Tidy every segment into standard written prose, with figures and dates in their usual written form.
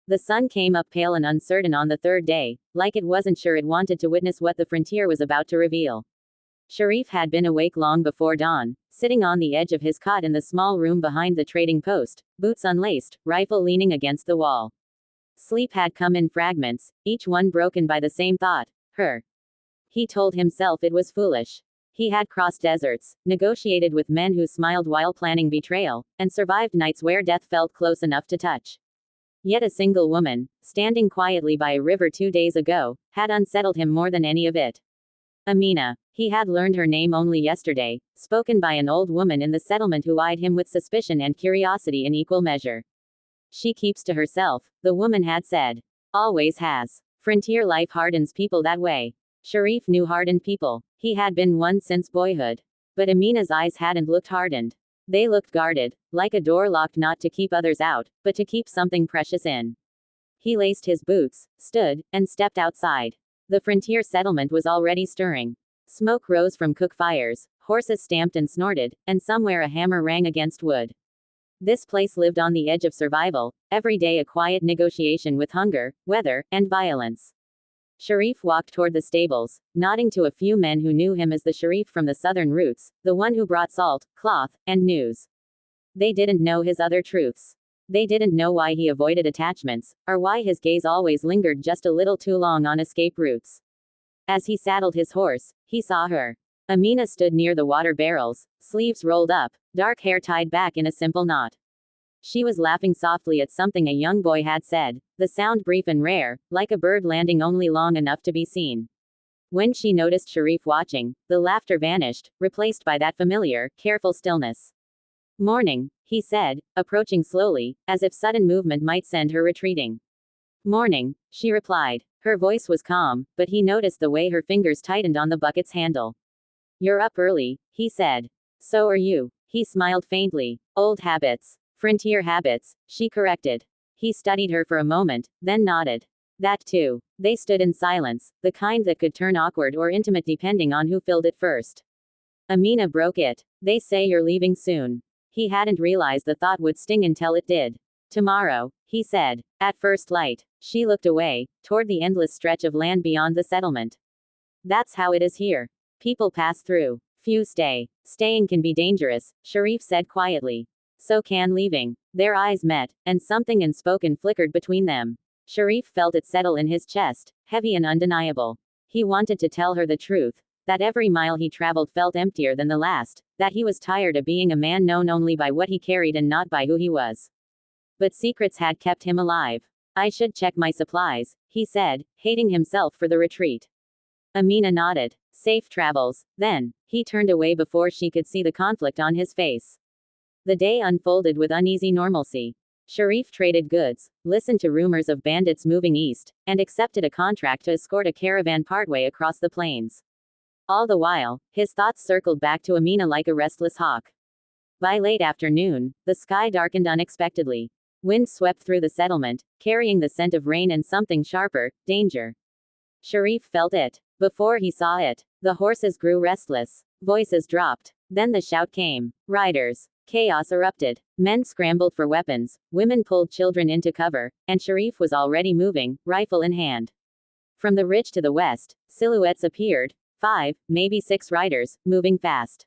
The sun came up pale and uncertain on the third day, like it wasn't sure it wanted to witness what the frontier was about to reveal. Shariff had been awake long before dawn, sitting on the edge of his cot in the small room behind the trading post, boots unlaced, rifle leaning against the wall. Sleep had come in fragments, each one broken by the same thought, her. He told himself it was foolish. He had crossed deserts, negotiated with men who smiled while planning betrayal, and survived nights where death felt close enough to touch. Yet a single woman, standing quietly by a river 2 days ago, had unsettled him more than any of it. Amina. He had learned her name only yesterday, spoken by an old woman in the settlement who eyed him with suspicion and curiosity in equal measure. She keeps to herself, the woman had said. Always has. Frontier life hardens people that way. Shariff knew hardened people. He had been one since boyhood. But Amina's eyes hadn't looked hardened. They looked guarded, like a door locked not to keep others out, but to keep something precious in. He laced his boots, stood, and stepped outside. The frontier settlement was already stirring. Smoke rose from cook fires, horses stamped and snorted, and somewhere a hammer rang against wood. This place lived on the edge of survival, every day a quiet negotiation with hunger, weather, and violence. Shariff walked toward the stables, nodding to a few men who knew him as the Shariff from the southern roots, the one who brought salt, cloth, and news. They didn't know his other truths. They didn't know why he avoided attachments, or why his gaze always lingered just a little too long on escape routes. As he saddled his horse, he saw her. Amina stood near the water barrels, sleeves rolled up, dark hair tied back in a simple knot. She was laughing softly at something a young boy had said, the sound brief and rare, like a bird landing only long enough to be seen. When she noticed Shariff watching, the laughter vanished, replaced by that familiar, careful stillness. Morning, he said, approaching slowly, as if sudden movement might send her retreating. Morning, she replied. Her voice was calm, but he noticed the way her fingers tightened on the bucket's handle. You're up early, he said. So are you. He smiled faintly. Old habits. Frontier habits, she corrected. He studied her for a moment, then nodded. That too. They stood in silence, the kind that could turn awkward or intimate depending on who filled it first. Amina broke it. They say you're leaving soon. He hadn't realized the thought would sting until it did. Tomorrow, he said. At first light. She looked away, toward the endless stretch of land beyond the settlement. That's how it is here. People pass through. Few stay. Staying can be dangerous, Shariff said quietly. So can leaving. Their eyes met, and something unspoken flickered between them. Shariff felt it settle in his chest, heavy and undeniable. He wanted to tell her the truth, that every mile he traveled felt emptier than the last, that he was tired of being a man known only by what he carried and not by who he was. But secrets had kept him alive. I should check my supplies, he said, hating himself for the retreat. Amina nodded. Safe travels. Then, he turned away before she could see the conflict on his face. The day unfolded with uneasy normalcy. Shariff traded goods, listened to rumors of bandits moving east, and accepted a contract to escort a caravan partway across the plains. All the while, his thoughts circled back to Amina like a restless hawk. By late afternoon, the sky darkened unexpectedly. Wind swept through the settlement, carrying the scent of rain and something sharper, danger. Shariff felt it. Before he saw it, the horses grew restless. Voices dropped. Then the shout came. Riders. Chaos erupted. Men scrambled for weapons, women pulled children into cover, and Shariff was already moving, rifle in hand. From the ridge to the west, silhouettes appeared, 5, maybe 6 riders, moving fast.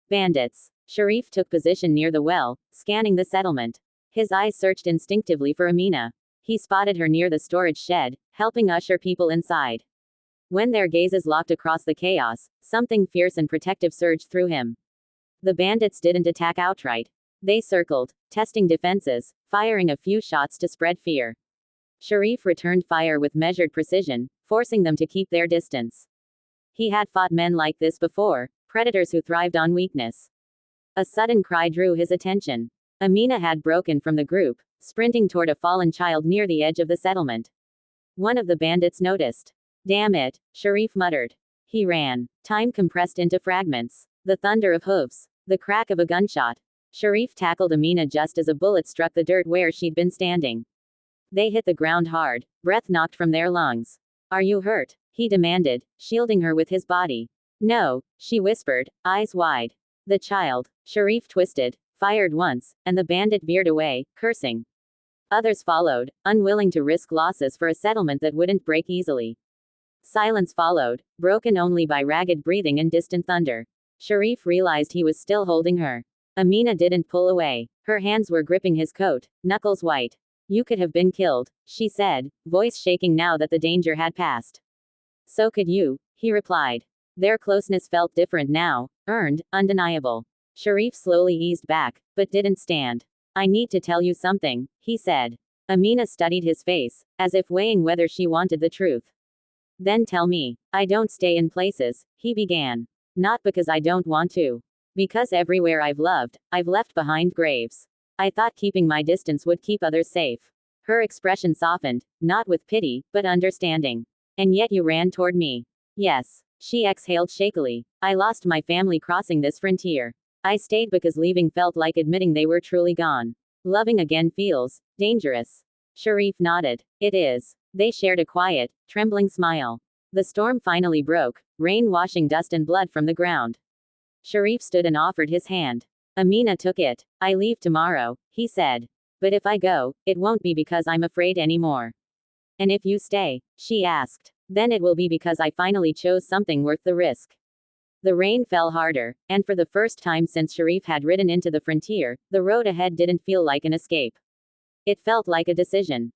Bandits. Shariff took position near the well, scanning the settlement. His eyes searched instinctively for Amina. He spotted her near the storage shed, helping usher people inside. When their gazes locked across the chaos, something fierce and protective surged through him. The bandits didn't attack outright. They circled, testing defenses, firing a few shots to spread fear. Shariff returned fire with measured precision, forcing them to keep their distance. He had fought men like this before, predators who thrived on weakness. A sudden cry drew his attention. Amina had broken from the group, sprinting toward a fallen child near the edge of the settlement. One of the bandits noticed. Damn it, Shariff muttered. He ran. Time compressed into fragments. The thunder of hooves. The crack of a gunshot. Shariff tackled Amina just as a bullet struck the dirt where she'd been standing. They hit the ground hard, breath knocked from their lungs. Are you hurt? He demanded, shielding her with his body. No, she whispered, eyes wide. The child. Shariff twisted, fired once, and the bandit veered away, cursing. Others followed, unwilling to risk losses for a settlement that wouldn't break easily. Silence followed, broken only by ragged breathing and distant thunder. Shariff realized he was still holding her. Amina didn't pull away. Her hands were gripping his coat, knuckles white. You could have been killed, she said, voice shaking now that the danger had passed. So could you, he replied. Their closeness felt different now, earned, undeniable. Shariff slowly eased back, but didn't stand. I need to tell you something, he said. Amina studied his face, as if weighing whether she wanted the truth. Then tell me. I don't stay in places, he began. Not because I don't want to. Because everywhere I've loved, I've left behind graves. I thought keeping my distance would keep others safe. Her expression softened, not with pity, but understanding. And yet you ran toward me. Yes. She exhaled shakily. I lost my family crossing this frontier. I stayed because leaving felt like admitting they were truly gone. Loving again feels dangerous. Shariff nodded. It is. They shared a quiet, trembling smile. The storm finally broke, rain washing dust and blood from the ground. Shariff stood and offered his hand. Amina took it. I leave tomorrow, he said. But if I go, it won't be because I'm afraid anymore. And if you stay, she asked, then it will be because I finally chose something worth the risk. The rain fell harder, and for the first time since Shariff had ridden into the frontier, the road ahead didn't feel like an escape. It felt like a decision.